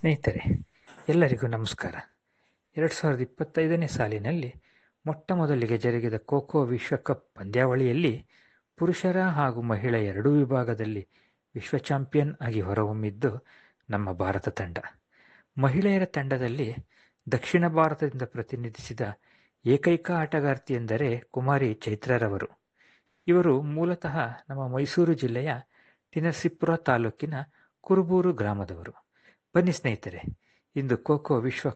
ಸ್ನೇಹಿತರೆ, ಎಲ್ಲರಿಗೂ ನಮಸ್ಕಾರ. 2025ನೇ ಸಾಲಿನಲ್ಲಿ ಮೊಟ್ಟಮೊದಲಿಗೆ ಜರುಗಿದ ಖೋ-ಖೋ ವಿಶ್ವಕಪ್ ಪಂದ್ಯಾವಳಿಯಲ್ಲಿ ಪುರುಷರ ಹಾಗೂ ಮಹಿಳಾ ಎರಡೂ ವಿಭಾಗದಲ್ಲಿ ವಿಶ್ವ ಚಾಂಪಿಯನ್ ಆಗಿ ಹೊರಹೊಮ್ಮಿದ್ದು ನಮ್ಮ ಭಾರತ ತಂಡ. ಮಹಿಳೆಯರ ತಂಡದಲ್ಲಿ ದಕ್ಷಿಣ ಭಾರತದಿಂದ ಪ್ರತಿನಿಧಿಸಿದ ಏಕೈಕ ಆಟಗಾರ್ತಿ ಎಂದರೆ ಕುಮಾರಿ ಚೈತ್ರಾರವರು. ಇವರು ಮೂಲತಃ ನಮ್ಮ ಮೈಸೂರು ಜಿಲ್ಲೆಯ ಟಿ.ನರಸೀಪುರ ತಾಲೂಕಿನ ಕುರುಬೂರು ಗ್ರಾಮದವರು. ಬನ್ನಿ ಸ್ನೇಹಿತರೆ, ಇಂದು ಖೋ-ಖೋ ವಿಶ್ವ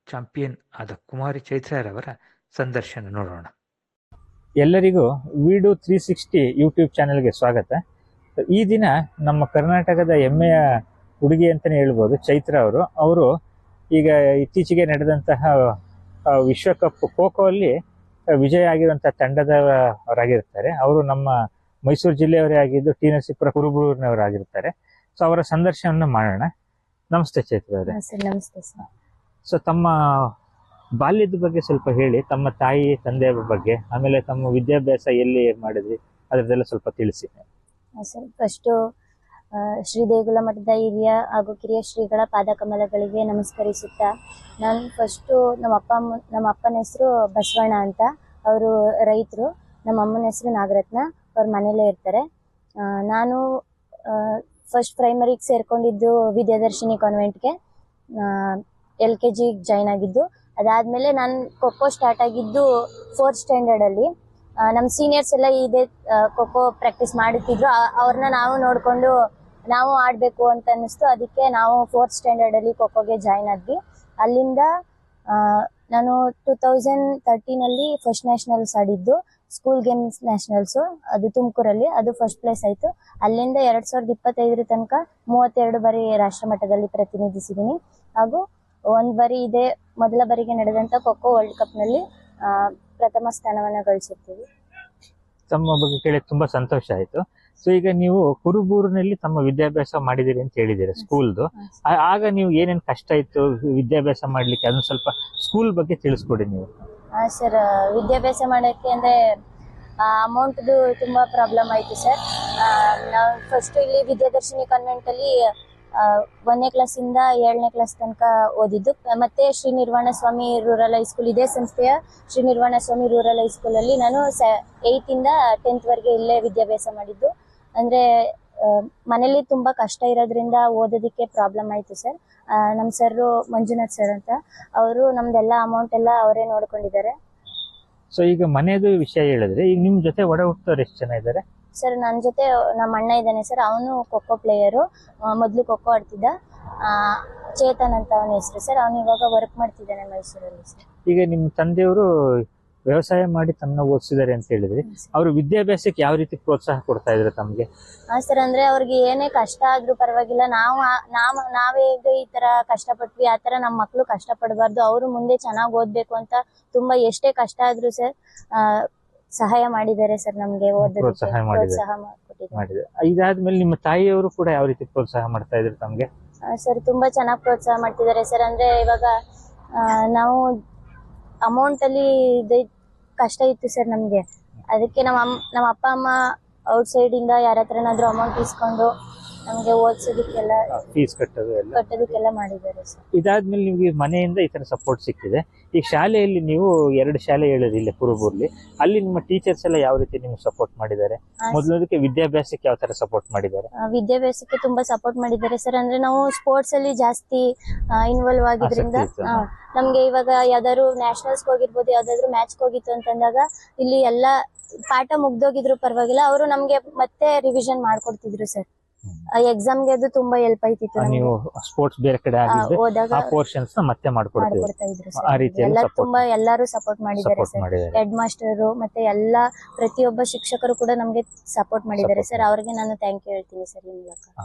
ಚಾಂಪಿಯನ್ ಆದ ಕುಮಾರಿ ಚೈತ್ರಾರವರ ಸಂದರ್ಶನ ನೋಡೋಣ. ಎಲ್ಲರಿಗೂ ವಿಡು 360 ಯೂಟ್ಯೂಬ್ ಚಾನೆಲ್ಗೆ ಸ್ವಾಗತ. ಈ ದಿನ ನಮ್ಮ ಕರ್ನಾಟಕದ ಹೆಮ್ಮೆಯ ಹುಡುಗಿ ಅಂತಲೇ ಹೇಳ್ಬೋದು, ಚೈತ್ರ ಅವರು ಈಗ ಇತ್ತೀಚೆಗೆ ನಡೆದಂತಹ ವಿಶ್ವಕಪ್ ಖೋ-ಖೋ ಅಲ್ಲಿ ವಿಜಯ ಆಗಿರುವಂತಹ ತಂಡದವರಾಗಿರ್ತಾರೆ. ಅವರು ನಮ್ಮ ಮೈಸೂರು ಜಿಲ್ಲೆಯವರೇ ಆಗಿದ್ದು ಟಿ.ನರಸೀಪುರ ಕುರುಬೂರಿನವರಾಗಿರ್ತಾರೆ. ಸೊ ಅವರ ಸಂದರ್ಶನ ಮಾಡೋಣ. ನಮಸ್ತೆ ಚೈತ್ರ ಅವರೇ. ನಮಸ್ತೆ ಸರ್. ಸೊ ತಮ್ಮ ಬಾಲ್ಯದ ಬಗ್ಗೆ ಸ್ವಲ್ಪ ಹೇಳಿ, ತಮ್ಮ ತಾಯಿ ತಂದೆಯ ಬಗ್ಗೆ, ಆಮೇಲೆ ತಮ್ಮ ವಿದ್ಯಾಭ್ಯಾಸ ಎಲ್ಲಿ ಮಾಡಿದ್ರಿ ಅದರದೆಲ್ಲ ಸ್ವಲ್ಪ ತಿಳಿಸಿ. ಸರ್, ಫಸ್ಟು ಶ್ರೀ ದೇಗುಲ ಮಠದ ಹಿರಿಯ ಹಾಗೂ ಕಿರಿಯ ಶ್ರೀಗಳ ಪಾದಕಮಲಗಳಿಗೆ ನಮಸ್ಕರಿಸುತ್ತಾ, ನಾನು ಫಸ್ಟು ನಮ್ಮ ಅಪ್ಪನ ಹೆಸರು ಬಸವಣ್ಣ ಅಂತ, ಅವರು ರೈತರು. ನಮ್ಮ ಅಮ್ಮನ ಹೆಸರು ನಾಗರತ್ನ, ಅವ್ರ ಮನೇಲೇ ಇರ್ತಾರೆ. ನಾನು ಫಸ್ಟ್ ಪ್ರೈಮರಿಗೆ ಸೇರ್ಕೊಂಡಿದ್ದು ವಿದ್ಯಾದರ್ಶಿನಿ ಕಾನ್ವೆಂಟ್ಗೆ, LKG ಜಾಯ್ನ್ ಆಗಿದ್ದು. ಅದಾದಮೇಲೆ ನಾನು ಖೋ-ಖೋ ಸ್ಟಾರ್ಟ್ ಆಗಿದ್ದು 4th ಸ್ಟ್ಯಾಂಡರ್ಡಲ್ಲಿ. ನಮ್ಮ ಸೀನಿಯರ್ಸ್ ಎಲ್ಲ ಇದೇ ಖೋ-ಖೋ ಪ್ರಾಕ್ಟೀಸ್ ಮಾಡುತ್ತಿದ್ರು. ಅವ್ರನ್ನ ನಾವು ನೋಡಿಕೊಂಡು ನಾವು ಆಡಬೇಕು ಅಂತ ಅನ್ನಿಸ್ತು. ಅದಕ್ಕೆ ನಾವು 4th ಸ್ಟ್ಯಾಂಡರ್ಡಲ್ಲಿ ಖೋ-ಖೋಗೆ ಜಾಯ್ನ್ ಆದ್ವಿ. ಅಲ್ಲಿಂದ ನಾನು 2013 ಫಸ್ಟ್ ನ್ಯಾಷನಲ್ಸ್ ಆಡಿದ್ದು, ಸ್ಕೂಲ್ ಗೇಮ್ಸ್ ನ್ಯಾಷನಲ್ಸು, ಅದು ತುಮಕೂರಲ್ಲಿ, ಅದು ಫಸ್ಟ್ ಪ್ಲೇಸ್ ಆಯಿತು. ಅಲ್ಲಿಂದ 2025 ತನಕ 32 ಬಾರಿ ರಾಷ್ಟ್ರ ಮಟ್ಟದಲ್ಲಿ ಪ್ರತಿನಿಧಿಸಿದ್ದೀನಿ. ಹಾಗೂ 1 ಬಾರಿ ಇದೇ ಮೊದಲ ಬಾರಿಗೆ ನಡೆದಂಥ ಖೋ-ಖೋ ವರ್ಲ್ಡ್ ಕಪ್ನಲ್ಲಿ ಪ್ರಥಮ ಸ್ಥಾನವನ್ನು ಗಳಿಸಿರ್ತೀವಿ. ತಮ್ಮ ಬಗ್ಗೆ ಕೇಳಿ ತುಂಬಾ ಸಂತೋಷ ಆಯ್ತು. ಸೊ ಈಗ ನೀವು ಕುರುಬೂರಿನಲ್ಲಿ ತಮ್ಮ ವಿದ್ಯಾಭ್ಯಾಸ ಮಾಡಿದಿರಿ ಅಂತ ಹೇಳಿದಿರಿ, ಸ್ಕೂಲ್ದು. ಆಗ ನೀವು ಏನೇನು ಕಷ್ಟ ಇತ್ತು ವಿದ್ಯಾಭ್ಯಾಸ ಮಾಡ್ಲಿಕ್ಕೆ, ಅದನ್ನ ಸ್ವಲ್ಪ ಸ್ಕೂಲ್ ಬಗ್ಗೆ ತಿಳಿಸ್ಕೊಡಿ ನೀವು. ಸರ್, ವಿದ್ಯಾಭ್ಯಾಸ ಮಾಡೋಕ್ಕೆ ಅಂದರೆ ಅಮೌಂಟ್ದು ತುಂಬ ಪ್ರಾಬ್ಲಮ್ ಆಯಿತು ಸರ್. ನಾವು ಫಸ್ಟು ಇಲ್ಲಿ ವಿದ್ಯಾದರ್ಶಿನಿ ಕಾನ್ವೆಂಟಲ್ಲಿ 1ನೇ ಕ್ಲಾಸಿಂದ 7ನೇ ಕ್ಲಾಸ್ ತನಕ ಓದಿದ್ದು. ಮತ್ತು ಶ್ರೀ ನಿರ್ವಾಣ ಸ್ವಾಮಿ ರೂರಲ್ ಹೈಸ್ಕೂಲ್, ಇದೇ ಸಂಸ್ಥೆಯ ಶ್ರೀ ನಿರ್ವಾಣ ಸ್ವಾಮಿ ರೂರಲ್ ಹೈಸ್ಕೂಲಲ್ಲಿ ನಾನು 8th ಇಂದ 10th ವರೆಗೆ ಇಲ್ಲೇ ವಿದ್ಯಾಭ್ಯಾಸ ಮಾಡಿದ್ದು. ಅಂದರೆ ಮನೇಲಿ ತುಂಬ ಕಷ್ಟ ಇರೋದ್ರಿಂದ ಓದೋದಕ್ಕೆ ಪ್ರಾಬ್ಲಮ್ ಆಯಿತು ಸರ್. ನಮ್ಮ ಸರ್ರು ಮಂಜುನಾಥ್ ಸರ್ ಅಂತ, ಅವರು ನಮ್ದೆಲ್ಲ ಅಮೌಂಟ್ ಎಲ್ಲ ಅವರೇ ನೋಡ್ಕೊಂಡಿದ್ದಾರೆ. ಸೊ ಈಗ ಮನೆಯದು ವಿಷಯ ಹೇಳಿದ್ರೆ, ಈಗ ನಿಮ್ ಜೊತೆ ಒಡ ಹುಟ್ಟೋರು ಎಷ್ಟು ಜನ ಇದ್ದಾರೆ? ಸರ್, ನನ್ನ ಜೊತೆ ನಮ್ಮ ಅಣ್ಣ ಇದ್ದಾನೆ ಸರ್. ಅವನು ಖೋ-ಖೋ ಪ್ಲೇಯರು, ಮೊದಲು ಖೋ-ಖೋ ಆಡ್ತಿದ್ದ. ಚೇತನ್ ಅಂತ ಅವನ ಹೆಸರು ಸರ್. ಅವನು ಇವಾಗ ವರ್ಕ್ ಮಾಡ್ತಿದ್ದಾನೆ ಮೈಸೂರಲ್ಲಿ ಸರ್. ಈಗ ನಿಮ್ಮ ತಂದೆಯವರು ವ್ಯವಸಾಯ ಮಾಡಿ ತಮ್ಮನ್ನ ಓದಿಸಿದ್ದಾರೆ ಅಂತ ಹೇಳಿದ್ರಿ, ಅವರು ವಿದ್ಯಾಭ್ಯಾಸಕ್ಕೆ ಯಾವ ರೀತಿ ಪ್ರೋತ್ಸಾಹ ಕೊಡ್ತಾ ಇದ್ರು ತಮ್ಗೆ? ಸರ್, ಅಂದ್ರೆ ಅವ್ರಿಗೆ ಏನೇ ಕಷ್ಟ ಆದ್ರೂ ಪರವಾಗಿಲ್ಲ, ನಾವೇಗ ಈ ತರ ಕಷ್ಟಪಟ್ವಿ, ಆ ತರ ನಮ್ಮ ಮಕ್ಳು ಕಷ್ಟ ಪಡಬಾರ್ದು, ಅವರು ಮುಂದೆ ಚೆನ್ನಾಗಿ ಓದ್ಬೇಕು ಅಂತ ತುಂಬಾ ಎಷ್ಟೇ ಕಷ್ಟ ಆದ್ರೂ ಸರ್ ಸಹಾಯ ಮಾಡಿದ್ದಾರೆ ಸರ್. ನಮ್ಗೆ ಪ್ರೋತ್ಸಾಹ ಮಾಡಿದ್ದಾರೆ. ಇದಾದ್ಮೇಲೆ ನಿಮ್ಮ ತಾಯಿಯವರು ಕೂಡ ಯಾವ ರೀತಿ ಪ್ರೋತ್ಸಾಹ ಮಾಡ್ತಾ ಇದ್ರು ತಮ್ಗೆ? ಸರ್, ತುಂಬಾ ಚೆನ್ನಾಗಿ ಪ್ರೋತ್ಸಾಹ ಮಾಡ್ತಿದ್ದಾರೆ ಸರ್. ಅಂದ್ರೆ ಇವಾಗ ನಾವು ಅಮೌಂಟ್ ಅಲ್ಲಿ ಕಷ್ಟ ಇತ್ತು ಸರ್ ನಮ್ಗೆ. ಅದಕ್ಕೆ ನಮ್ಮ ಅಪ್ಪ ಅಮ್ಮ ಔಟ್ ಸೈಡ್ ಇಂದ ಯಾರ ಹತ್ರನಾದ್ರೂ ಅಮೌಂಟ್ ಇಸ್ಕೊಂಡು ನಮ್ಗೆ ಓದಿಸೋದಕ್ಕೆಲ್ಲ, ಫೀಸ್ ಕಟ್ಟೋದಕ್ಕೆಲ್ಲ ಮಾಡಿದ್ದಾರೆ ಸರ್. ಇದಾದ್ಮೇಲೆ ನಿಮ್ಗೆ ಮನೆಯಿಂದ ಈ ತರ ಸಪೋರ್ಟ್ ಸಿಕ್ಕಿದೆ. ಈ ಶಾಲೆಯಲ್ಲಿ ನೀವು 2 ಶಾಲೆ ಹೇಳಿದ್ರಿ ಇಲ್ಲಿ ಕುರುಬೂರ್ಲಿ, ಅಲ್ಲಿ ನಿಮ್ಮ ಟೀಚರ್ಸ್ ಎಲ್ಲ ಯಾವ ರೀತಿ ನಿಮ್ಗೆ ಸಪೋರ್ಟ್ ಮಾಡಿದ್ದಾರೆ? ಮೊದಲದಕ್ಕೆ ವಿದ್ಯಾಭ್ಯಾಸಕ್ಕೆ ಯಾವ ತರ ಸಪೋರ್ಟ್ ಮಾಡಿದ್ದಾರೆ? ವಿದ್ಯಾಭ್ಯಾಸಕ್ಕೆ ತುಂಬಾ ಸಪೋರ್ಟ್ ಮಾಡಿದ್ದಾರೆ ಸರ್. ಅಂದ್ರೆ ನಾವು ಸ್ಪೋರ್ಟ್ಸ್ ಅಲ್ಲಿ ಜಾಸ್ತಿ ಇನ್ವಾಲ್ವ್ ಆಗಿದ್ರಿಂದ ನಮ್ಗೆ ಇವಾಗ ಯಾವ್ದಾದ್ರು ನ್ಯಾಷನಲ್ಸ್ ಹೋಗಿರ್ಬೋದು, ಯಾವ್ದಾದ್ರು ಮ್ಯಾಚ್ ಹೋಗಿತ್ತು ಅಂತಂದಾಗ ಇಲ್ಲಿ ಎಲ್ಲಾ ಪಾಠ ಮುಗ್ದೋಗಿದ್ರು ಪರವಾಗಿಲ್ಲ, ಅವರು ನಮ್ಗೆ ಮತ್ತೆ ರಿವಿಷನ್ ಮಾಡ್ಕೊಡ್ತಿದ್ರು ಸರ್. ಎಕ್ಸಾಮ್ಗೆ ಅದು ತುಂಬಾ ಹೆಲ್ಪ್ ಆಯ್ತಿತ್ತು. ನೀವು ಸ್ಪೋರ್ಟ್ಸ್ ಬೇರೆ ಕಡೆ ಹೋದಾಗ ಆ ಪೋರ್ಷನ್ಸ್ ನ ಮತ್ತೆ ಮಾಡ್ಕೊಡ್ತಾ ಇದ್ರು ಆ ರೀತಿ ತುಂಬಾ ಎಲ್ಲರೂ ಸಪೋರ್ಟ್ ಮಾಡಿದ್ದಾರೆ ಸರ್. ಹೆಡ್ ಮಾಸ್ಟರು ಮತ್ತೆ ಎಲ್ಲಾ ಪ್ರತಿಯೊಬ್ಬ ಶಿಕ್ಷಕರು ಕೂಡ ನಮ್ಗೆ ಸಪೋರ್ಟ್ ಮಾಡಿದ್ದಾರೆ ಸರ್. ಅವ್ರಿಗೆ ನಾನು ಥ್ಯಾಂಕ್ ಯು ಹೇಳ್ತೀನಿ ಸರ್ ಈ ಮೂಲಕ.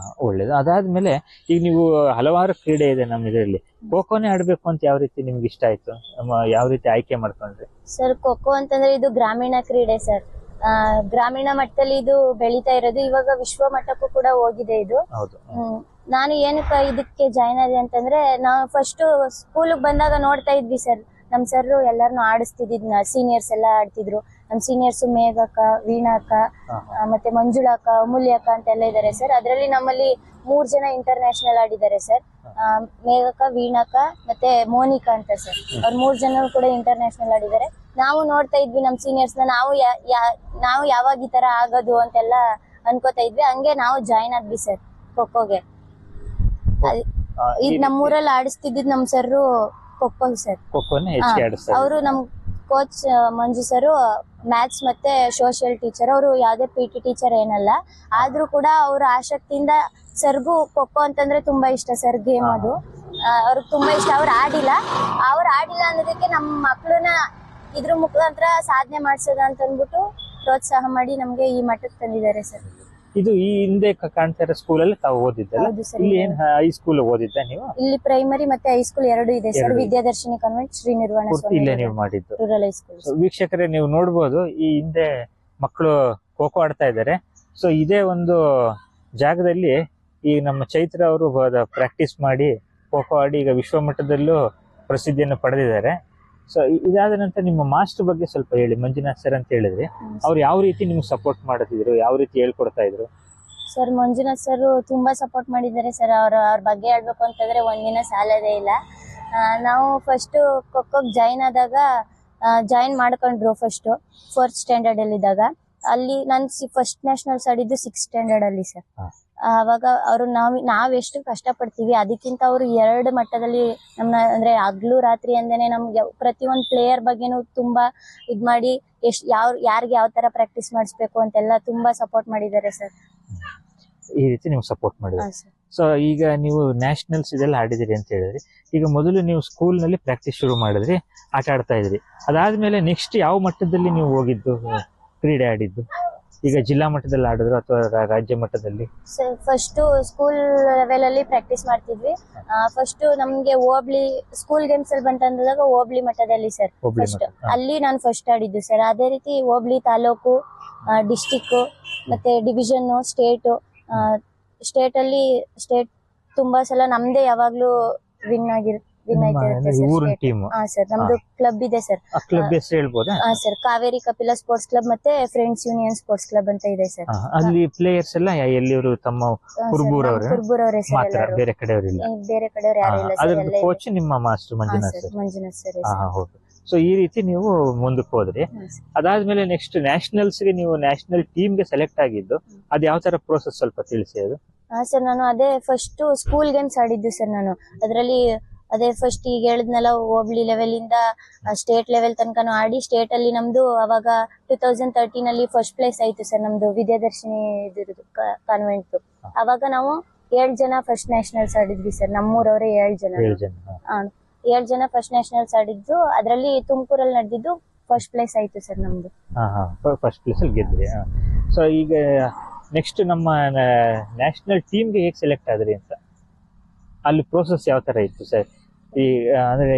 ಒಳ್ಳೇದು. ಅದಾದ್ಮೇಲೆ ಈಗ ನೀವು ಹಲವಾರು ಕ್ರೀಡೆ ಇದೆ ನಮ್ಮ ಇದರಲ್ಲಿ, ಖೋ-ಖೋನೇ ಆಡ್ಬೇಕು ಅಂತ ಯಾವ ರೀತಿ ನಿಮ್ಗೆ ಇಷ್ಟ ಆಯ್ತು? ಯಾವ ರೀತಿ ಆಯ್ಕೆ ಮಾಡ್ಕೊಂಡ್ರಿ? ಸರ್, ಖೋ-ಖೋ ಅಂತಂದ್ರೆ ಇದು ಗ್ರಾಮೀಣ ಕ್ರೀಡೆ ಸರ್. ಗ್ರಾಮೀಣ ಮಟ್ಟದಲ್ಲಿ ಇದು ಬೆಳೀತಾ ಇರೋದು, ಇವಾಗ ವಿಶ್ವ ಮಟ್ಟಕ್ಕೂ ಕೂಡ ಹೋಗಿದೆ ಇದು. ನಾನು ಏನಕ್ಕೆ ಇದಕ್ಕೆ ಜಾಯ್ನ್ ಆದೆ ಅಂತಂದ್ರೆ, ನಾವು ಫಸ್ಟ್ ಸ್ಕೂಲ್ಗೆ ಬಂದಾಗ ನೋಡ್ತಾ ಇದ್ವಿ ಸರ್, ನಮ್ ಸರ್ ಎಲ್ಲಾರನು ಆಡಿಸ್ತಿದ್, ಸೀನಿಯರ್ಸ್ ಎಲ್ಲ ಆಡ್ತಿದ್ರು. ನಮ್ಮ ಸೀನಿಯರ್ಸ್ ಮೇಘಕ್ಕ, ವೀಣಾಕ್ಕ, ಮತ್ತೆ ಮಂಜುಳಾಕ್ಕ, ಅಮೂಲ್ಯಕ್ಕ ಅಂತೆಲ್ಲ ಇದ್ದಾರೆ ಸರ್. ಅದರಲ್ಲಿ ನಮ್ಮಲ್ಲಿ 3 ಜನ ಇಂಟರ್ನ್ಯಾಷನಲ್ ಆಡಿದ್ದಾರೆ ಸರ್. ಮೇಘಕ್ಕ, ವೀಣಾಕ್ಕ ಮತ್ತೆ ಮೋನಿಕಾ ಅಂತ ಸರ್. ಅವ್ರು 3 ಜನ ಕೂಡ ಇಂಟರ್ನ್ಯಾಷನಲ್ ಆಡಿದ್ದಾರೆ. ನಾವು ನೋಡ್ತಾ ಇದ್ವಿ ನಮ್ಮ ಸೀನಿಯರ್ಸ್ ನ, ನಾವು ಯಾವಾಗ ಈ ತರ ಆಗೋದು ಅಂತೆಲ್ಲ ಅನ್ಕೋತಾ ಇದ್ವಿ. ಹಂಗೆ ನಾವು ಜಾಯಿನ್ ಆದ್ವಿ ಸರ್ ಖೋಖೋಗೆ. ಈಗ ನಮ್ಮೂರಲ್ಲಿ ಆಡಿಸ್ತಿದ್ ನಮ್ ಸರ್ ಖೋಖೋ ಸರ್. ಅವರು ನಮ್ ಕೋಚ್ ಮಂಜು ಸರ್ ಮ್ಯಾಥ್ಸ್ ಮತ್ತೆ ಸೋಷಿಯಲ್ ಟೀಚರ್. ಅವರು ಯಾವ್ದೇ PT ಟೀಚರ್ ಏನಲ್ಲ, ಆದ್ರೂ ಕೂಡ ಅವ್ರ ಆಸಕ್ತಿಯಿಂದ ಸರ್ಗೂ ಖೋಖೋ ಅಂತಂದ್ರೆ ತುಂಬಾ ಇಷ್ಟ ಸರ್. ಗೇಮ್ ಅದು ಅವ್ರಿಗೆ ತುಂಬಾ ಇಷ್ಟ. ಅವ್ರು ಆಡಿಲ್ಲ ಅನ್ನೋದಕ್ಕೆ ನಮ್ಮ ಮಕ್ಳನ್ನ ಇದ್ರ ಮುಖಾಂತರ ಸಾಧನೆ ಮಾಡ್ಸೋದ ಅಂತ ಅಂದ್ಬಿಟ್ಟು ಪ್ರೋತ್ಸಾಹ ಮಾಡಿ ನಮ್ಗೆ ಈ ಮಟ್ಟಕ್ಕೆ ತಂದಿದ್ದಾರೆ ಸರ್. ಇದು ಈ ಹಿಂದೆ ಕಾಣ್ತಾ ಇರೋ ಸ್ಕೂಲಲ್ಲಿ ತಾವು ಓದಿದ್ದಲ್ಲ? ಇಲ್ಲಿ ಏನ್ ಹೈಸ್ಕೂಲ್ ಓದಿದ್ದ ನೀವು? ಇಲ್ಲಿ ಪ್ರೈಮರಿ ಮತ್ತೆ ಹೈಸ್ಕೂಲ್ ಎರಡು ಇದೆ ಸರ್. ವಿದ್ಯಾದರ್ಶಿನಿ ಕಾನ್ವೆಂಟ್, ಶ್ರೀ ನಿರ್ವಾಣ ಇಲ್ಲೇ ನೀವು ಮಾಡಿದ್ದು ರೂರಲ್ ಹೈಸ್ಕೂಲ್. ವೀಕ್ಷಕರೇ, ನೀವು ನೋಡ್ಬೋದು ಈ ಹಿಂದೆ ಮಕ್ಕಳು ಖೋಖೋ ಆಡ್ತಾ ಇದ್ದಾರೆ. ಸೊ ಇದೇ ಒಂದು ಜಾಗದಲ್ಲಿ ಈ ನಮ್ಮ ಚೈತ್ರ ಅವರು ಪ್ರಾಕ್ಟೀಸ್ ಮಾಡಿ ಖೋಖೋ ಆಡಿ ಈಗ ವಿಶ್ವಮಟ್ಟದಲ್ಲೂ ಪ್ರಸಿದ್ಧಿಯನ್ನು ಪಡೆದಿದ್ದಾರೆ. ಸೊ ಇದಾದ ನಂತರ ನಿಮ್ಮ ಮಾಸ್ಟರ್ ಬಗ್ಗೆ ಸ್ವಲ್ಪ ಹೇಳಿ. ಮಂಜುನಾಥ್ ಸರ್ ಅಂತ ಹೇಳಿದ್ರಿ, ಅವ್ರು ಯಾವ ರೀತಿ ನಿಮ್ಗೆ ಸಪೋರ್ಟ್ ಮಾಡ್ತಿದ್ರು, ಯಾವ ರೀತಿ ಹೇಳ್ಕೊಡ್ತಾ ಇದ್ರು? ಸರ್ ಮಂಜುನಾಥ್ ಸರ್ ತುಂಬಾ ಸಪೋರ್ಟ್ ಮಾಡಿದ್ದಾರೆ ಸರ್. ಅವ್ರ ಬಗ್ಗೆ ಹೇಳ್ಬೇಕು ಅಂತಂದ್ರೆ ಒಂದಿನ ಸಾಲದೇ ಇಲ್ಲ. ನಾವು ಫಸ್ಟ್ ಖೋಖೋಗ್ ಜಾಯಿನ್ ಮಾಡ್ಕೊಂಡ್ರು. ಫಸ್ಟ್ 4th ಸ್ಟ್ಯಾಂಡರ್ಡ್ ಅಲ್ಲಿ ಇದ್ದಾಗ ಅಲ್ಲಿ ನಾನು ಫಸ್ಟ್ ನ್ಯಾಷನಲ್ಸ್ ಆಡಿದ್ದು 6th ಸ್ಟ್ಯಾಂಡರ್ಡ್ ಅಲ್ಲಿ ಸರ್. ಅವಾಗ ಅವರು ನಾವ್ ಎಷ್ಟು ಕಷ್ಟ ಪಡ್ತೀವಿ ಅದಕ್ಕಿಂತ ಅವರು 2 ಮಟ್ಟದಲ್ಲಿ ನಮ್ನ ಅಂದ್ರೆ ಹಗ್ಲು ರಾತ್ರಿ ಅಂದೇನೆ ನಮ್ಗೆ ಪ್ರತಿಯೊಂದು ಪ್ಲೇಯರ್ ಬಗ್ಗೆನೂ ತುಂಬಾ ಇದ್ ಮಾಡಿ ಯಾರಿಗೆ ಯಾವ ತರ ಪ್ರಾಕ್ಟೀಸ್ ಮಾಡಿಸ್ಬೇಕು ಅಂತೆಲ್ಲ ತುಂಬಾ ಸಪೋರ್ಟ್ ಮಾಡಿದ್ದಾರೆ ಸರ್. ಈ ರೀತಿ ನೀವು ಸಪೋರ್ಟ್ ಮಾಡಿದ್ರಿ. ಸೊ ಈಗ ನೀವು ನ್ಯಾಷನಲ್ಸ್ ಇದೆಲ್ಲ ಆಡಿದಿರಿ ಅಂತ ಹೇಳಿದ್ರಿ. ಈಗ ಮೊದಲು ನೀವು ಸ್ಕೂಲ್ ನಲ್ಲಿ ಪ್ರಾಕ್ಟೀಸ್ ಶುರು ಮಾಡಿದ್ರಿ, ಆಟ ಆಡ್ತಾ ಇದ್ರಿ. ಅದಾದ್ಮೇಲೆ ನೆಕ್ಸ್ಟ್ ಯಾವ ಮಟ್ಟದಲ್ಲಿ ನೀವು ಹೋಗಿದ್ದು, ಕ್ರೀಡೆ ಆಡಿದ್ದು? ಈಗ ಜಿಲ್ಲಾ ಮಟ್ಟದಲ್ಲಿ ಆಡಿದ್ರು ಅಥವಾ ರಾಜ್ಯ ಮಟ್ಟದಲ್ಲಿ? ಫಸ್ಟ್ ಸ್ಕೂಲ್ ಲೆವೆಲ್ ಅಲ್ಲಿ ಪ್ರಾಕ್ಟೀಸ್ ಮಾಡ್ತಿದ್ವಿ. ಫಸ್ಟ್ ನಮ್ಗೆ ಹೋಬ್ಳಿ ಸ್ಕೂಲ್ ಗೇಮ್ಸ್ ಅಲ್ಲಿ ಬಂತಂದಾಗ ಹೋಬ್ಳಿ ಮಟ್ಟದಲ್ಲಿ ಸರ್. ಫಸ್ಟ್ ಅಲ್ಲಿ ನಾನು ಫಸ್ಟ್ ಆಡಿದ್ದು ಸರ್. ಅದೇ ರೀತಿ ಹೋಬ್ಳಿ ತಾಲೂಕು, ಡಿಸ್ಟಿಕ್ ಮತ್ತೆ ಡಿವಿಷನ್, ಸ್ಟೇಟ್ ತುಂಬಾ ಸಲ ನಮ್ದೇ ಯಾವಾಗ್ಲೂ ವಿನ್ ಆಯ್ತಿರುತ್ತೆ ಸರ್. ನಮ್ದು ಕ್ಲಬ್ ಇದೆ sir. Sir Kaveri Kapila sports club ಮತ್ತೆ ಫ್ರೆಂಡ್ಸ್ ಯೂನಿಯನ್ ಸ್ಪೋರ್ಟ್ಸ್ ಕ್ಲಬ್ ಅಂತ ಇದೆ ಸರ್. ಅಲ್ಲಿ ಪ್ಲೇಯರ್ಸ್ ಎಲ್ಲ ಎಲ್ಲಿಯವರು ತಮ್ಮ ಕುರ್ಬೂರವರೇ ಸರ್. ಬೇರೆ ಕಡೆಯವರು ಯಾರು ಇಲ್ಲ ಸರ್. ಕೋಚ್ ನಿಮ್ಮ ಮಾಸ್ಟರ್ ಮಂಜುನಾಥ್ ಸರ್. ಸೊ ಈ ರೀತಿ ನೀವು ಮುಂದಕ್ಕೆ ಹೋದ್ರಿ. ಅದಾದ್ಮೇಲೆ ನೆಕ್ಸ್ಟ್ ನ್ಯಾಷನಲ್ಸ್ ಗೆ ನೀವು ನ್ಯಾಷನಲ್ ಟೀಮ್ ಗೆ ಸೆಲೆಕ್ಟ್ ಆಗಿದ್ದು, ಅದ್ ಯಾವ ತರ ಪ್ರೋಸೆಸ್ ಸ್ವಲ್ಪ ತಿಳಿಸಿ ಅದು. ಸರ್ ನಾನು ಅದೇ ಫಸ್ಟ್ ಸ್ಕೂಲ್ ಗೇಮ್ಸ್ ಆಡಿದ್ದು ಸರ್. ನಾನು ಅದರಲ್ಲಿ ಅದೇ ಫಸ್ಟ್ ಈಗ ಹೇಳಿದ್ನಲ್ಲ ಹೋಬ್ಳಿ ಲೆವೆಲ್ ಇಂದ ಸ್ಟೇಟ್ ಲೆವೆಲ್ ತನಕನೂ ಆಡಿ, ಸ್ಟೇಟ್ ಅಲ್ಲಿ ನಮ್ದು ಅವಾಗ 2013 ಅಲ್ಲಿ ಫಸ್ಟ್ ಪ್ಲೇಸ್ ಆಯ್ತು ಸರ್. ನಮ್ದು ವಿದ್ಯಾದರ್ಶಿನಿ ಕಾನ್ವೆಂಟ್. ಅವಾಗ ನಾವು 7 ಜನ ಫಸ್ಟ್ ನ್ಯಾಷನಲ್ಸ್ ಆಡಿದ್ವಿ ಸರ್. ನಮ್ಮೂರವರೇ 7 ಜನ ಫಸ್ಟ್ ನ್ಯಾಷನಲ್ಸ್ ಆಡಿದ್ದು. ಅದರಲ್ಲಿ ತುಮಕೂರಲ್ಲಿ ನಡೆದಿದ್ದು ಫಸ್ಟ್ ಪ್ಲೇಸ್ ಆಯ್ತು ಸರ್ ನಮ್ದು. ಫಸ್ಟ್ ಪ್ಲೇಸ್ ಅಲ್ಲಿ ಗೆದ್ರಿ. ಸೊ ಈಗ ನೆಕ್ಸ್ಟ್ ನಮ್ಮ ನ್ಯಾಷನಲ್ ಟೀಮ್ಗೆ ಹೇಗೆ ಸೆಲೆಕ್ಟ್ ಆದ್ರಿ ಅಂತ, ಅಲ್ಲಿ ಪ್ರೋಸೆಸ್ ಯಾವ ತರ ಇತ್ತು ಸರ್? ಈ ಅಂದ್ರೆ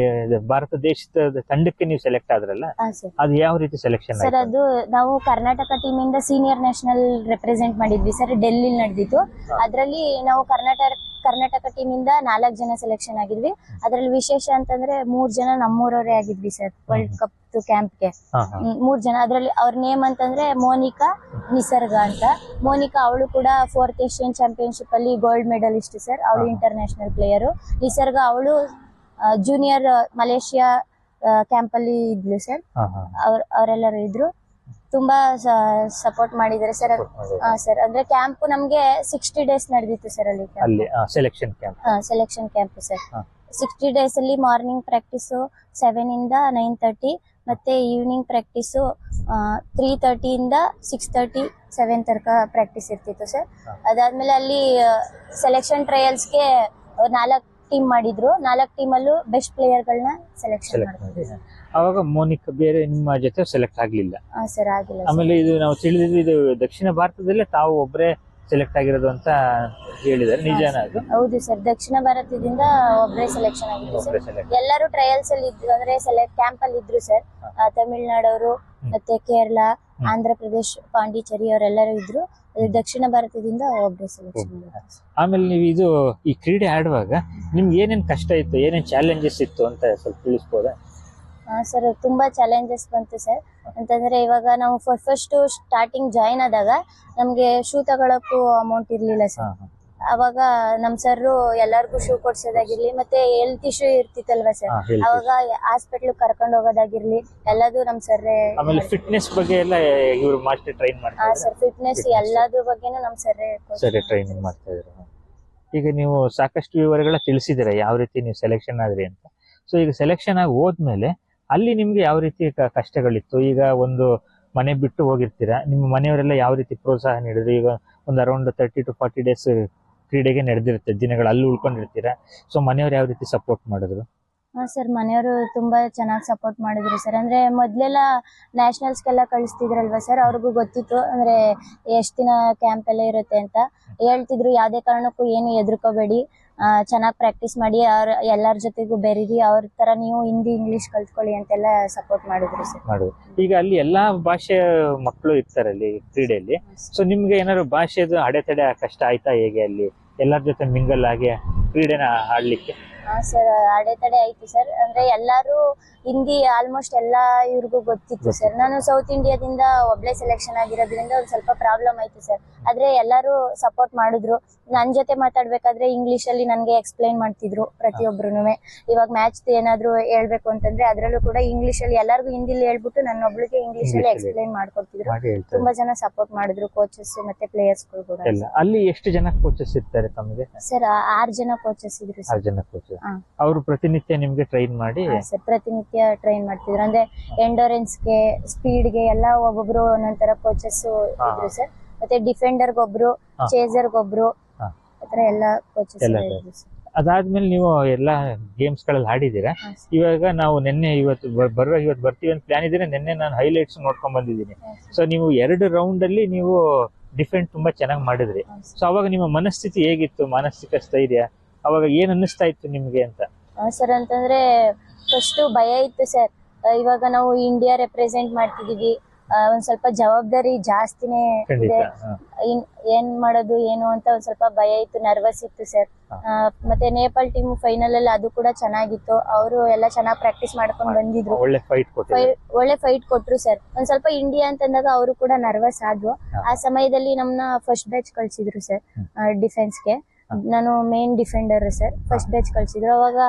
ಭಾರತ ದೇಶದ ತಂಡಕ್ಕೆ ನೀವು ಸೆಲೆಕ್ಟ್ ಆದ್ರಲ್ಲ, ಅದು ಯಾವ ರೀತಿ ಸೆಲೆಕ್ಷನ್ ಸರ್? ಅದು ನಾವು ಕರ್ನಾಟಕ ಟೀಮ್ ಇಂದ ಸೀನಿಯರ್ ನ್ಯಾಷನಲ್ ರೆಪ್ರೆಸೆಂಟ್ ಮಾಡಿದ್ವಿ ಸರ್. ಡೆಲ್ಲಿ ನಡೆದಿತ್ತು. ಅದ್ರಲ್ಲಿ ನಾವು ಕರ್ನಾಟಕ ಟೀಮ್ ಇಂದ 4 ಜನ ಸೆಲೆಕ್ಷನ್ ಆಗಿದ್ವಿ. ಅದ್ರಲ್ಲಿ ವಿಶೇಷ ಅಂತಂದ್ರೆ 3 ಜನ ನಮ್ಮೂರವರೇ ಆಗಿದ್ವಿ ಸರ್. ವರ್ಲ್ಡ್ ಕಪ್ ಕ್ಯಾಂಪ್ಗೆ 3 ಜನ. ಅದ್ರಲ್ಲಿ ಅವ್ರ ನೇಮ್ ಅಂತಂದ್ರೆ ಮೋನಿಕಾ, ನಿಸರ್ಗ ಅಂತ. ಮೋನಿಕಾ ಅವಳು ಕೂಡ 4th ಏಷ್ಯನ್ ಚಾಂಪಿಯನ್ಶಿಪ್ ಅಲ್ಲಿ ಗೋಲ್ಡ್ ಮೆಡಲಿಸ್ಟ್ ಸರ್. ಅವಳು ಇಂಟರ್ನ್ಯಾಷನಲ್ ಪ್ಲೇಯರು. ನಿಸರ್ಗ ಅವಳು ಜೂನಿಯರ್ ಮಲೇಷಿಯಾ ಕ್ಯಾಂಪ್ ಅಲ್ಲಿ ಇದ್ಲು ಸರ್. ಅವರೆಲ್ಲರೂ ಇದ್ರು. ತುಂಬಾ ಸಪೋರ್ಟ್ ಮಾಡಿದ್ದಾರೆ ಸರ್. ಸರ್ ಅಂದ್ರೆ ಕ್ಯಾಂಪ್ ನಮ್ಗೆ 60 ಡೇಸ್ ನಡೆದಿತ್ತು ಸರ್. ಅಲ್ಲಿ ಸೆಲೆಕ್ಷನ್ ಕ್ಯಾಂಪ್ ಸರ್. 60 ಡೇಸ್ ಅಲ್ಲಿ ಮಾರ್ನಿಂಗ್ ಪ್ರಾಕ್ಟೀಸ್ 7 ಇಂದ 9:30 ಮತ್ತೆ ಈವ್ನಿಂಗ್ ಪ್ರಾಕ್ಟೀಸ್ 3:30 ಇಂದ 6:30 7 ತನಕ ಪ್ರಾಕ್ಟೀಸ್ ಇರ್ತಿತ್ತು ಸರ್. ಅದಾದ್ಮೇಲೆ ಅಲ್ಲಿ ಸೆಲೆಕ್ಷನ್ ಟ್ರಯಲ್ಸ್ಗೆ 4 ಟೀಮ್ ಮಾಡಿದ್ರು. 4 ಟೀಮಲ್ಲೂ ಬೆಸ್ಟ್ ಪ್ಲೇಯರ್ ಗಳನ್ನ ಸೆಲೆಕ್ಷನ್ ಮಾಡಿದ್ರು. ಅವಾಗ ಮೋನಿಕಾ ಬೇರೆ ನಿಮ್ಮ ಜೊತೆ ಸೆಲೆಕ್ಟ್ ಆಗ್ಲಿಲ್ಲ ಸರ್? ಆಗಿಲ್ಲ. ಆಮೇಲೆ ಇದು ನಾವು ತಿಳಿದಿದ್ದು ಇದು ದಕ್ಷಿಣ ಭಾರತದಲ್ಲೇ ತಾವು ಒಬ್ಬರೇ ಸೆಲೆಕ್ಟ್ ಆಗಿರೋದು ಅಂತ ಹೇಳಿದ್ದಾರೆ, ನಿಜಾನ ಅದು? ಹೌದು ಸರ್. ದಕ್ಷಿಣ ಭಾರತದಿಂದ ಒಬ್ಬರೇ ಸೆಲೆಕ್ಷನ್ ಆಗಿದ್ರು ಸರ್. ಎಲ್ಲರೂ ಟ್ರಯಲ್ಸ್ ಅಲ್ಲಿ ಇದ್ರು, ಅಂದ್ರೆ ಕ್ಯಾಂಪ್ ಅಲ್ಲಿ ಇದ್ರು ಸರ್. ತಮಿಳ್ನಾಡವರು ಮತ್ತೆ ಕೇರಳ, ಆಂಧ್ರ ಪ್ರದೇಶ್, ಪಾಂಡಿಚೇರಿ ಅವರೆಲ್ಲರೂ ಇದ್ರು. ದಕ್ಷಿಣ ಭಾರತದಿಂದ ಒಬ್ಬರೇ ಸೆಲೆಕ್ಷನ್. ಆಮೇಲೆ ನೀವು ಇದು ಈ ಕ್ರೀಡೆ ಆಡುವಾಗ ನಿಮ್ಗೆ ಏನೇನ್ ಕಷ್ಟ ಇತ್ತು, ಏನೇನ್ ಚಾಲೆಂಜಸ್ ಇತ್ತು ಅಂತ ಸ್ವಲ್ಪ ತಿಳಿಸ್ಬೋದಾ? ಸರ್ ತುಂಬಾ ಚಾಲೆಂಜಸ್ ಬಂತು ಸರ್. ಅಂತಂದ್ರೆ ಇವಾಗ ನಾವು ಫಸ್ಟ್ ಸ್ಟಾರ್ಟಿಂಗ್ ಜಾಯಿನ್ ಆದಾಗ ನಮ್ಗೆ ಶೂ ತಗೊಳಕ್ಕೂ ಅಮೌಂಟ್ ಇರ್ಲಿಲ್ಲ ಸರ್. ಅವಾಗ ನಮ್ ಸರ್ ಎಲ್ಲಾರ್ಗು ಶೂ ಕೊಡ್ಸೋದಾಗಿರ್ಲಿ, ಮತ್ತೆ ಹೆಲ್ತ್ ಇಶ್ಯೂ ಇರ್ತಿತ್ತಲ್ವಾ ಸರ್, ಅವಾಗ ಹಾಸ್ಪಿಟ್ಲ್ ಕರ್ಕೊಂಡ್ ಹೋಗೋದಾಗಿರ್ಲಿ ಎಲ್ಲದು ನಮ್ ಸರ್. ಆಮೇಲೆ ಫಿಟ್ನೆಸ್ ಬಗ್ಗೆ ಎಲ್ಲ ಇವರು ಮಾಸ್ಟರ್ ಟ್ರೈನ್ ಮಾಡ್ತಾರೆ ಸರ್. ಫಿಟ್ನೆಸ್ ಎಲ್ಲದ್ರ ಬಗ್ಗೆನೂ ನಮ್ ಸರ್ ಟ್ರೈನಿಂಗ್ ಮಾಡ್ತಾ ಇದ್ರು. ಈಗ ನೀವು ಸಾಕಷ್ಟು ವಿವರಗಳ ತಿಳಿಸಿದಿರ ಯಾವ ರೀತಿ ನೀವು ಸೆಲೆಕ್ಷನ್ ಆದ್ರಿ ಅಂತ. ಸೊ ಈಗ ಸೆಲೆಕ್ಷನ್ ಆಗಿ ಹೋದ್ಮೇಲೆ ಅಲ್ಲಿ ನಿಮ್ಗೆ ಯಾವ ರೀತಿ ಕಷ್ಟಗಳಿತ್ತು? ಈಗ ಒಂದು ಮನೆ ಬಿಟ್ಟು ಹೋಗಿರ್ತೀರಾ, ನಿಮ್ಮ ಮನೆಯವರೆಲ್ಲ ಯಾವ ರೀತಿ ಪ್ರೋತ್ಸಾಹ ನೀಡಿದ್ರು? ಈಗ ಒಂದು ಅರೌಂಡ್ 30 to 40 ಡೇಸ್ ಕ್ರೀಡೆಗೆ ನಡೆದಿರುತ್ತೆ ದಿನಗಳು, ಅಲ್ಲಿ ಉಳ್ಕೊಂಡಿರ್ತೀರಾ. ಸೊ ಮನೆಯವ್ರು ಯಾವ ರೀತಿ ಸಪೋರ್ಟ್ ಮಾಡಿದ್ರು? ಸರ್, ಮನೆಯವರು ತುಂಬಾ ಚೆನ್ನಾಗಿ ಸಪೋರ್ಟ್ ಮಾಡಿದ್ರು ಸರ್. ಅಂದ್ರೆ ಮೊದ್ಲೆಲ್ಲ ನ್ಯಾಷನಲ್ಸ್ಗೆಲ್ಲ ಕಳಿಸ್ತಿದ್ರಲ್ವಾ ಸರ್, ಅವ್ರಿಗೂ ಗೊತ್ತಿತ್ತು ಅಂದ್ರೆ ಎಷ್ಟ್ ದಿನ ಕ್ಯಾಂಪ್ ಎಲ್ಲ ಇರುತ್ತೆ ಅಂತ ಹೇಳ್ತಿದ್ರು. ಯಾವ್ದೇ ಕಾರಣಕ್ಕೂ ಏನು ಹೆದರ್ಕೋಬೇಡಿ, ಚೆನ್ನಾಗಿ ಪ್ರಾಕ್ಟೀಸ್ ಮಾಡಿ, ಅವ್ರ ಎಲ್ಲರ ಜೊತೆಗೂ ಬೆರೀರಿ, ಅವ್ರ ತರ ನೀವು ಹಿಂದಿ ಇಂಗ್ಲಿಷ್ ಕಲ್ತ್ಕೊಳ್ಳಿ ಅಂತೆಲ್ಲ ಸಪೋರ್ಟ್ ಮಾಡಿದ್ರು ಸರ್. ಈಗ ಅಲ್ಲಿ ಎಲ್ಲಾ ಭಾಷೆಯ ಮಕ್ಕಳು ಇರ್ತಾರೆ ಅಲ್ಲಿ ಕ್ರೀಡೆಯಲ್ಲಿ. ಸೊ ನಿಮ್ಗೆ ಏನಾದ್ರು ಭಾಷೆದು ಅಡೆತಡೆ ಕಷ್ಟ ಆಯ್ತಾ? ಹೇಗೆ ಅಲ್ಲಿ ಎಲ್ಲರ ಜೊತೆ ಮಿಂಗಲ್ ಆಗಿ ಕ್ರೀಡೆನ ಆಡ್ಲಿಕ್ಕೆ? ಸರ್, ಅಡೆತಡೆ ಆಯ್ತು ಸರ್. ಅಂದ್ರೆ ಎಲ್ಲಾರು ಹಿಂದಿ ಆಲ್ಮೋಸ್ಟ್ ಎಲ್ಲಾ ಇವ್ರಿಗೂ ಗೊತ್ತಿತ್ತು ಸರ್. ನಾನು ಸೌತ್ ಇಂಡಿಯಾದಿಂದ ಒಬ್ಳೆ ಸೆಲೆಕ್ಷನ್ ಆಗಿರೋದ್ರಿಂದ ಒಂದ್ ಸ್ವಲ್ಪ ಪ್ರಾಬ್ಲಮ್ ಆಯ್ತು ಸರ್. ಆದ್ರೆ ಎಲ್ಲಾರು ಸಪೋರ್ಟ್ ಮಾಡಿದ್ರು. ನನ್ ಜೊತೆ ಮಾತಾಡ್ಬೇಕಾದ್ರೆ ಇಂಗ್ಲಿಷ್ ಅಲ್ಲಿ ನನ್ಗೆ ಎಕ್ಸ್ಪ್ಲೈನ್ ಮಾಡ್ತಿದ್ರು ಪ್ರತಿಯೊಬ್ರುನುವೆ. ಇವಾಗ ಮ್ಯಾಚ್ ಏನಾದ್ರು ಹೇಳ್ಬೇಕು ಅಂತಂದ್ರೆ ಅದ್ರಲ್ಲೂ ಕೂಡ ಇಂಗ್ಲಿಷ್ ಅಲ್ಲಿ ಎಲ್ಲಾರ್ಗು ಹಿಂದಿಲಿ ಹೇಳ್ಬಿಟ್ಟು ನನ್ನೊಬ್ಳಿಗೆ ಇಂಗ್ಲಿಷ್ ಅಲ್ಲಿ ಎಕ್ಸ್ಪ್ಲೈನ್ ಮಾಡ್ಕೊಡ್ತಿದ್ರು. ತುಂಬಾ ಜನ ಸಪೋರ್ಟ್ ಮಾಡಿದ್ರು, ಕೋಚಸ್ ಮತ್ತೆ ಪ್ಲೇಯರ್ಸ್ ಗಳು ಕೂಡ. ಅಲ್ಲಿ ಎಷ್ಟು ಜನ ಕೋಚಸ್ ಇರ್ತಾರೆ ತಮಗೆ? ಸರ್, 6 ಜನ ಕೋಚಸ್ ಇದ್ರು ಸರ್. 6 ಜನ ಕೋಚಸ್. ಅವರು ಪ್ರತಿನಿತ್ಯ ನಿಮ್ಗೆ ಟ್ರೈನ್ ಮಾಡಿ? ಸರ್, ಪ್ರತಿನಿತ್ಯ ಟ್ರೈನ್ ಮಾಡ್ತಿದ್ರು. ಅಂದ್ರೆ ಎಂಡೋರೆನ್ಸ್ ಗೆ, ಸ್ಪೀಡ್ ಗೆ ಎಲ್ಲ ಒಬ್ಬೊಬ್ರು ಒಂದೊಂದರ ಕೋಚಸ್ ಇದ್ರು ಸರ್. ಮತ್ತೆ ಡಿಫೆಂಡರ್ ಗೊಬ್ರು, ಚೇಸರ್ ಗೊಬ್ರು, ಆತರ ಎಲ್ಲ ಕೋಚಸ್ ಇದ್ರು ಸರ್. ಅದಾದ್ಮೇಲೆ ನೀವು ಎಲ್ಲಾ ಗೇಮ್ಸ್ ಗಳಲ್ಲಿ ಆಡಿದೀರಾ. ಇವಾಗ ನಾವು ಇವತ್ತು ಬರ್ತೀವಿ ಅಂತ ಪ್ಲಾನ್ ಇದ್ರೆ ನಿನ್ನೆ ನಾನು ಹೈಲೈಟ್ಸ್ ನೋಡ್ಕೊಂಡ್ ಬಂದಿದ್ದೀನಿ. ಸೊ ನೀವು 2 ರೌಂಡ್ ಅಲ್ಲಿ ನೀವು ಡಿಫೆಂಡ್ ತುಂಬಾ ಚೆನ್ನಾಗಿ ಮಾಡಿದ್ರಿ. ಸೊ ಅವಾಗ ನಿಮ್ಮ ಮನಸ್ಥಿತಿ ಹೇಗಿತ್ತು? ಮಾನಸಿಕ ಸ್ಥೈರ್ಯ ಅವಾಗ ಏನ್ ಅನ್ನಿಸ್ತಾ ಇತ್ತು ನಿಮ್ಗೆ ಅಂತ? ಸರ್, ಅಂತಂದ್ರೆ ಫಸ್ಟ್ ಭಯ ಇತ್ತು ಸರ್. ಇವಾಗ ನಾವು ಇಂಡಿಯಾ ರೆಪ್ರೆಸೆಂಟ್ ಮಾಡ್ತಿದೀವಿ, ಒಂದ್ ಸ್ವಲ್ಪ ಜವಾಬ್ದಾರಿ ಜಾಸ್ತಿನೇ ಇದೆ. ಏನ್ ಮಾಡೋದು ಏನು ಅಂತ ಒಂದ್ ಸ್ವಲ್ಪ ಭಯ ಇತ್ತು, ನರ್ವಸ್ ಇತ್ತು ಸರ್. ಮತ್ತೆ ನೇಪಾಲ್ ಟೀಮ್ ಫೈನಲ್ ಅಲ್ಲಿ ಅದು ಕೂಡ ಚೆನ್ನಾಗಿತ್ತು. ಅವರು ಎಲ್ಲ ಚೆನ್ನಾಗಿ ಪ್ರಾಕ್ಟೀಸ್ ಮಾಡ್ಕೊಂಡು ಬಂದಿದ್ರು, ಒಳ್ಳೆ ಫೈಟ್ ಕೊಟ್ರು ಸರ್. ಒಂದ್ ಸ್ವಲ್ಪ ಇಂಡಿಯಾ ಅಂತಂದಾಗ ಅವರು ಕೂಡ ನರ್ವಸ್ ಆದ್ರು. ಆ ಸಮಯದಲ್ಲಿ ನಮ್ನ ಫಸ್ಟ್ ಬ್ಯಾಚ್ ಕಳ್ಸಿದ್ರು ಸರ್ ಡಿಫೆನ್ಸ್ಗೆ. ನಾನು main defender sir. First batch ಕಳ್ಸಿದ್ರು. ಅವಾಗ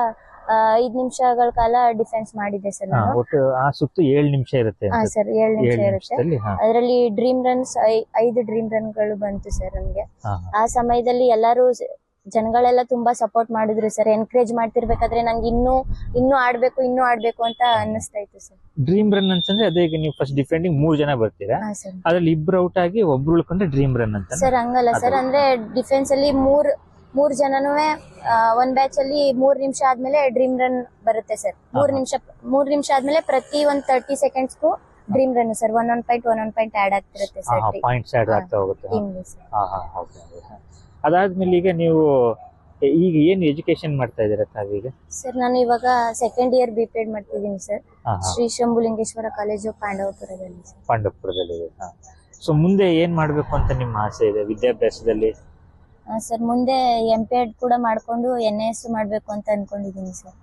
5 ನಿಮಿಷಗಳ ಕಾಲ ಡಿಫೆನ್ಸ್ ಮಾಡಿದ್ದೆ ಸರ್ ನಾನು. ಆ ಸುತ್ತು 7 ನಿಮಿಷ ಇರುತ್ತೆ ಸರ್, 7 ನಿಮಿಷ ಇರುತ್ತೆ. ಅದರಲ್ಲಿ ಡ್ರೀಮ್ ರನ್ಸ್ 5 ಡ್ರೀಮ್ ರನ್ ಗಳು ಬಂತು ಸರ್ ನಮ್ಗೆ. ಆ ಸಮಯದಲ್ಲಿ ಎಲ್ಲಾರು ಜನಗಳೆಲ್ಲ ತುಂಬಾ ಸಪೋರ್ಟ್ ಮಾಡಿದ್ರು ಸರ್. ಎನ್ಕರೇಜ್ ಮಾಡ್ತಿರ್ಬೇಕಾದ್ರೆ ನಂಗೆ ಇನ್ನೂ ಆಡ್ಬೇಕು ಅಂತ ಅನ್ನಿಸ್ತಾ ಇತ್ತು ಸರ್. ಡ್ರೀಮ್ ರನ್ ಅಂತಂದ್ರೆ ಅದೇ, ಈಗ ನೀವು ಫಸ್ಟ್ ಡಿಫೆಂಡಿಂಗ್ 3 ಜನ ಬರ್ತೀರಾ, ಅದ್ರಲ್ಲಿ 2 ಔಟ್ ಆಗಿ ಒಬ್ರು ಉಳ್ಕೊಂಡ್ರೆ ಡ್ರೀಮ್ ರನ್ ಅಂತ ಸರ್? ಹಂಗಲ್ಲ ಸರ್, ಅಂದ್ರೆ ಡಿಫೆನ್ಸ್ ಅಲ್ಲಿ ಮೂರ್ ಜನನೂ ಒಂದ್ ಬ್ಯಾಚ್ ಅಲ್ಲಿ 3 ನಿಮಿಷ ಆದ್ಮೇಲೆ ಡ್ರೀಮ್ ರನ್ ಬರುತ್ತೆ ಸರ್. 3 ನಿಮಿಷ ಆದ್ಮೇಲೆ ಪ್ರತಿ 30 ಸೆಕೆಂಡ್ಸ್ಗೂ dream run sir. 1 point add ಆಗ್ತಿರುತ್ತೆ ಸರ್. ಪಾಯಿಂಟ್ಸ್ ಆಡ್ ಆಗ್ತಾ ಹೋಗುತ್ತೆ. ಅದಾದ್ಮೇಲೆ ಈಗ ನೀವು ಈಗ ಏನು ಎಜುಕೇಶನ್ ಮಾಡ್ತಾ ಇದ್ದೀರಾ ತಾವೀಗ? ಸರ್, ನಾನು ಇವಾಗ ಸೆಕೆಂಡ್ ಇಯರ್ BPEd ಮಾಡ್ತಿದ್ದೀನಿ ಸರ್. ಶ್ರೀ ಶಂಭುಲಿಂಗೇಶ್ವರ ಕಾಲೇಜು ಪಾಂಡವಪುರದಲ್ಲಿ. ಪಾಂಡವಪುರದಲ್ಲಿ. ಸೊ ಮುಂದೆ ಏನ್ ಮಾಡ್ಬೇಕು ಅಂತ ನಿಮ್ಮ ಆಸೆ ಇದೆ ವಿದ್ಯಾಭ್ಯಾಸದಲ್ಲಿ? ಸರ್, ಮುಂದೆ MPEd ಕೂಡ ಮಾಡ್ಕೊಂಡು NIS ಮಾಡ್ಬೇಕು ಅಂತ ಅನ್ಕೊಂಡಿದ್ದೀನಿ ಸರ್.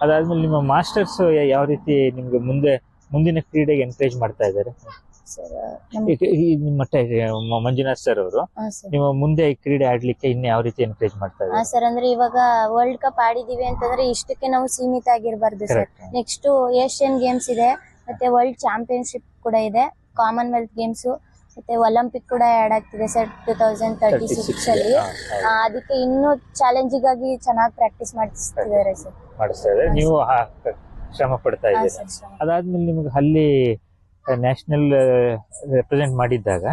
ಅದಾದ್ಮೇಲೆ ನಿಮ್ಮ ಮಾಸ್ಟರ್ಸ್ ಯಾವ ರೀತಿ ನಿಮ್ಗೆ ಮುಂದಿನ ಕ್ರೀಡೆಗೆ ಎನ್ಕರೇಜ್ ಮಾಡ್ತಾ ಇದ್ದಾರೆ? ನಿಮ್ಮ ಮಂಜುನಾಥ್ ಸರ್ ಅವರು ನಿಮ್ಮ ಮುಂದೆ ಕ್ರೀಡೆ ಆಡ್ಲಿಕ್ಕೆ ಇನ್ನು ಯಾವ ರೀತಿ ಎನ್ಕರೇಜ್ ಮಾಡ್ತಾ ಇದ್ದಾರೆ? ಸರ್, ಅಂದ್ರೆ ಇವಾಗ ವರ್ಲ್ಡ್ ಕಪ್ ಆಡಿದೀವಿ ಅಂತಂದ್ರೆ ಇಷ್ಟಕ್ಕೆ ನಾವು ಸೀಮಿತ ಆಗಿರ್ಬಾರ್ದು ಸರ್. ನೆಕ್ಸ್ಟ್ ಏಷ್ಯನ್ ಗೇಮ್ಸ್ ಇದೆ, ಮತ್ತೆ ವರ್ಲ್ಡ್ ಚಾಂಪಿಯನ್ಶಿಪ್ ಕೂಡ ಇದೆ, ಕಾಮನ್ವೆಲ್ತ್ ಗೇಮ್ಸ್, ಮತ್ತೆ ಒಲಿಂಪಿಕ್ ಕೂಡ ಆಡ್ ಆಗ್ತಿದೆ ಸರ್ 2036 ಅಲ್ಲಿ. ಅದಕ್ಕೆ ಇನ್ನೂ ಚಾಲೆಂಜಿಂಗ್ ಆಗಿ ಚೆನ್ನಾಗಿ ಪ್ರಾಕ್ಟೀಸ್ ಮಾಡಿಸ್ತಿದ್ದಾರೆ ಸರ್. ನೀವು ಶ್ರಮ ಪಡ್ತಾ ಇದ್ದೀರಾ. ಅದಾದ್ಮೇಲೆ ನಿಮ್ಗೆ ಅಲ್ಲಿ ನ್ಯಾಷನಲ್ ರೆಪ್ರೆಸೆಂಟ್ ಮಾಡಿದ್ದಾಗ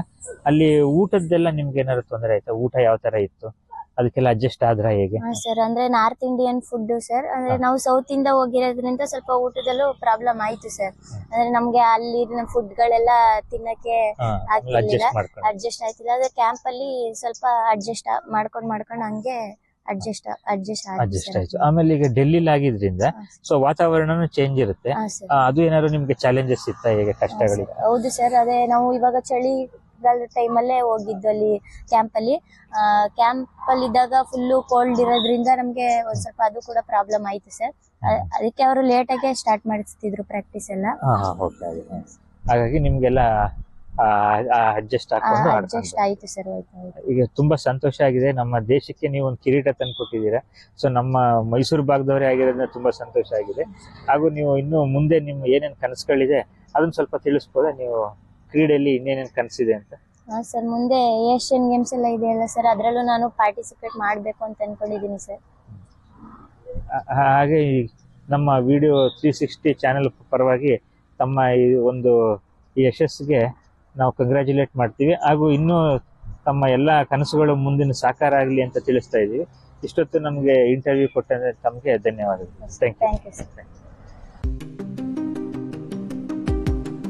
ಅಲ್ಲಿ ಊಟದ್ದೆಲ್ಲ ನಿಮ್ಗೆ ಏನಾದ್ರು ತೊಂದರೆ ಆಯ್ತಾ? ಊಟ ಯಾವ ತರ ಇತ್ತು? ಅದಕ್ಕೆಲ್ಲ ಅಡ್ಜಸ್ಟ್ ಆದ್ರ ಹೇಗೆ? ಸರ್, ಅಂದ್ರೆ ನಾರ್ತ್ ಇಂಡಿಯನ್ ಫುಡ್ ಸರ್. ಅಂದ್ರೆ ನಾವು ಸೌತ್ ಇಂದ ಹೋಗಿರೋದ್ರಿಂದ ಸ್ವಲ್ಪ ಊಟದಲ್ಲೂ ಪ್ರಾಬ್ಲಮ್ ಆಯ್ತು ಸರ್. ಅಂದ್ರೆ ನಮ್ಗೆ ಅಲ್ಲಿ ಫುಡ್ ಗಳೆಲ್ಲ ತಿನ್ನಕ್ಕೆ ಆಗ್ತಿರ್ಲಿಲ್ಲ, ಅಡ್ಜಸ್ಟ್ ಆಯ್ತಿಲ್ಲ. ಅದೇ ಕ್ಯಾಂಪ್ ಅಲ್ಲಿ ಸ್ವಲ್ಪ ಅಡ್ಜಸ್ಟ್ ಮಾಡ್ಕೊಂಡು ಹಂಗೆ ಅಡ್ಜಸ್ಟ್ ಆಯ್ತು. ಆಮೇಲೆ ಈಗ ಡೆಲ್ಲಿಲಿ ಆಗಿದ್ರಿಂದ ಸೊ ವಾತಾವರಣನೂ ಚೇಂಜ್ ಇರುತ್ತೆ, ಅದು ಏನಾದ್ರು ನಿಮ್ಗೆ ಚಾಲೆಂಜಸ್ ಇತ್ತಾ? ಹೇಗೆ ಕಷ್ಟಗಳು? ಹೌದು ಸರ್, ಅದೇ ನಾವು ಇವಾಗ ಚಳಿ ಮಳೆಗಾಲದ ಟೈಮಲ್ಲೇ ಹೋಗಿದ್ದು ಅಲ್ಲಿ ಕ್ಯಾಂಪಲ್ಲಿ. ಕ್ಯಾಂಪಲ್ಲಿ ಇದ್ದಾಗ ಫುಲ್ಲು ಕೋಲ್ಡ್ ಇರೋದ್ರಿಂದ ನಮಗೆ ಒಂದು ಸ್ವಲ್ಪ ಅದು ಕೂಡ ಪ್ರಾಬ್ಲಮ್ ಆಯಿತು ಸರ್. ಅದಕ್ಕೆ ಅವರು ಲೇಟಾಗೆ ಸ್ಟಾರ್ಟ್ ಮಾಡಿಸ್ತಿದ್ರು ಪ್ರಾಕ್ಟೀಸ್ ಎಲ್ಲ. ಹಾಗಾಗಿ ನಿಮ್ಗೆಲ್ಲ ಅಡ್ಜಸ್ಟ್ ಹಾಕೊಂಡು ಅಡ್ಜಸ್ಟ್ ಆಯ್ತು ಸರ್. ಈಗ ತುಂಬಾ ಸಂತೋಷ ಆಗಿದೆ. ನಮ್ಮ ದೇಶಕ್ಕೆ ನೀವು ಒಂದು ಕಿರೀಟ ತಂದು ಕೊಟ್ಟಿದ್ದೀರಾ. ಸೊ ನಮ್ಮ ಮೈಸೂರು ಭಾಗದವರೇ ಆಗಿರೋದ್ರಿಂದ ತುಂಬಾ ಸಂತೋಷ ಆಗಿದೆ. ಹಾಗೂ ನೀವು ಇನ್ನು ಮುಂದೆ ನಿಮ್ಮ ಏನೇನು ಕನಸುಗಳಿದೆ ಅದನ್ನ ಸ್ವಲ್ಪ ತಿಳಿಸ್ಬೋದಾ? ನೀವು ಕ್ರೀಡೆಯಲ್ಲಿ ಇನ್ನೇನೇನು ಕನಸಿದೆ ಅಂತ? ಸರ್, ಮುಂದೆ ಏಷ್ಯನ್ ಗೇಮ್ಸ್ ಎಲ್ಲ ಇದೆಯಲ್ಲ ಸರ್, ಅದರಲ್ಲೂ ನಾನು ಪಾರ್ಟಿಸಿಪೇಟ್ ಮಾಡಬೇಕು ಅಂತ ಅನ್ಕೊಂಡಿದ್ದೀನಿ ಸರ್. ಹಾಗೆ ನಮ್ಮ ವಿಡಿಯೋ 360 ಚಾನೆಲ್ ಪರವಾಗಿ ತಮ್ಮ ಈ ಒಂದು ಯಶಸ್ಸಿಗೆ ನಾವು ಕಂಗ್ರ್ಯಾಚುಲೇಟ್ ಮಾಡ್ತೀವಿ. ಹಾಗೂ ಇನ್ನೂ ತಮ್ಮ ಎಲ್ಲ ಕನಸುಗಳು ಮುಂದಿನ ಸಾಕಾರ ಆಗಲಿ ಅಂತ ತಿಳಿಸ್ತಾ ಇದ್ದೀವಿ. ಇಷ್ಟೊತ್ತು ನಮಗೆ ಇಂಟರ್ವ್ಯೂ ಕೊಟ್ಟಂದ್ರೆ ತಮಗೆ ಧನ್ಯವಾದಗಳು. Thank you.